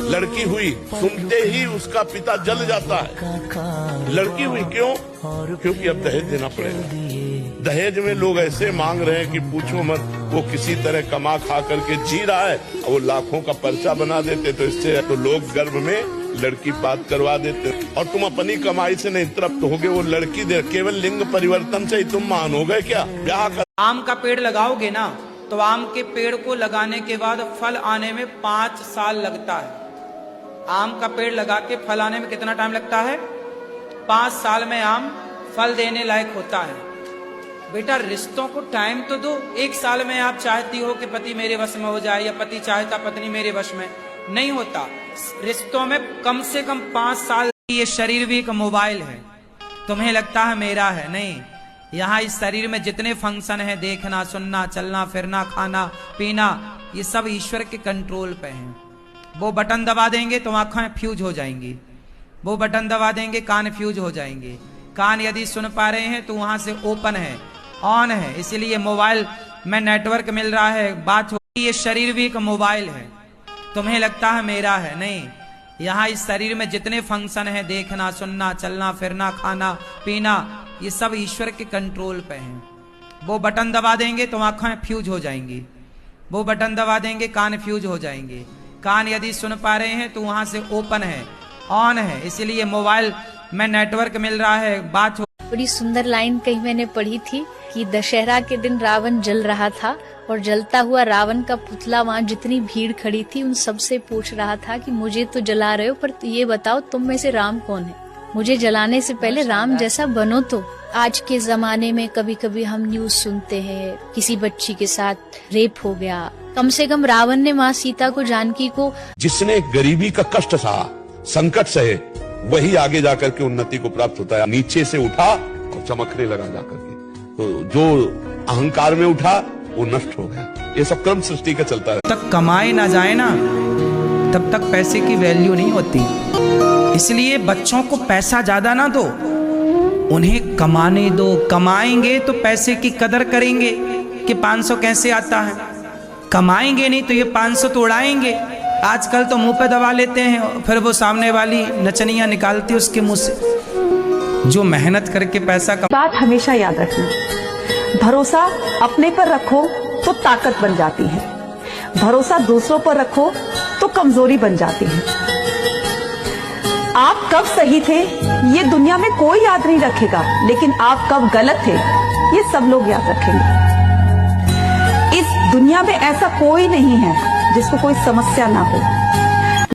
लड़की हुई, सुनते ही उसका पिता जल जाता है। लड़की हुई क्यों? क्योंकि अब दहेज देना पड़ेगा। दहेज में लोग ऐसे मांग रहे हैं कि पूछो मत। वो किसी तरह कमा खा करके जी रहा है, वो लाखों का पर्चा बना देते, तो इससे तो लोग गर्भ में लड़की बात करवा देते। और तुम अपनी कमाई से नहीं तृप्त हो गए, वो लड़की दे। केवल लिंग परिवर्तन से ही तुम मान हो गए क्या? ब्याह कर। आम का पेड़ लगाओगे ना, तो आम के पेड़ को लगाने के बाद फल आने में 5 साल लगता है। आम का पेड़ लगा के फल आने में कितना टाइम लगता है? 5 साल में आम फल देने लायक होता है। बेटा रिश्तों को टाइम तो दो। 1 साल में आप चाहती हो कि पति मेरे वश में हो जाए, या पति चाहता पत्नी मेरे वश में, नहीं होता। रिश्तों में कम से कम 5 साल। ये शरीर भी एक मोबाइल है, तुम्हें लगता है मेरा है, नहीं। यहाँ इस शरीर में जितने फंक्शन है, देखना, सुनना, चलना फिरना, खाना पीना, ये सब ईश्वर के कंट्रोल पे हैं। वो बटन दबा देंगे तो आंखें फ्यूज हो जाएंगी, वो बटन दबा देंगे कान फ्यूज हो जाएंगे। कान यदि सुन पा रहे हैं तो वहां से ओपन है, ऑन है, इसीलिए मोबाइल में नेटवर्क मिल रहा है, बात हो। ये शरीर भी एक मोबाइल है, तुम्हें लगता है मेरा है, नहीं। यहाँ इस शरीर में जितने फंक्शन है, देखना, सुनना, चलना फिरना, खाना पीना, ये सब ईश्वर के कंट्रोल पे हैं। वो बटन दबा देंगे तो आंखें फ्यूज हो जाएंगी, वो बटन दबा देंगे कान फ्यूज हो जाएंगे। कान यदि सुन पा रहे हैं तो वहां से ओपन है, ऑन है, इसीलिए मोबाइल में नेटवर्क मिल रहा है, बात हो। बड़ी सुंदर लाइन कहीं मैंने पढ़ी थी कि दशहरा के दिन रावण जल रहा था और जलता हुआ रावण का पुतला वहाँ जितनी भीड़ खड़ी थी उन सबसे पूछ रहा था कि मुझे तो जला रहे हो, पर ये बताओ तुम में से राम कौन है? मुझे जलाने से पहले राम जैसा बनो। तो आज के जमाने में कभी कभी हम न्यूज सुनते हैं किसी बच्ची के साथ रेप हो गया। कम से कम रावण ने माँ सीता को, जानकी को, जिसने गरीबी का कष्ट सहा, संकट सहे, वही आगे जाकर के उन्नति को प्राप्त होता है। नीचे से उठा और चमकने लगा जाकर के, तो जो अहंकार में उठा वो नष्ट हो गया। ये सब क्रम सृष्टि का चलता है। तब तक कमाए ना जाए ना, तब तक पैसे की वैल्यू नहीं होती। इसलिए बच्चों को पैसा ज्यादा ना दो, उन्हें कमाने दो। कमाएंगे तो पैसे की कदर करेंगे कि 500 कैसे आता है। कमाएंगे नहीं तो ये 500 तो उड़ाएंगे। आजकल तो मुंह पे दबा लेते हैं, फिर वो सामने वाली नचनियां निकालती है उसके मुंह से। जो मेहनत करके पैसा बात हमेशा याद रखना, भरोसा अपने पर रखो तो ताकत बन जाती है, भरोसा दूसरों पर रखो तो कमजोरी बन जाती है। आप कब सही थे ये दुनिया में कोई याद नहीं रखेगा, लेकिन आप कब गलत थे ये सब लोग याद रखेंगे। इस दुनिया में ऐसा कोई नहीं है जिसको कोई समस्या ना हो।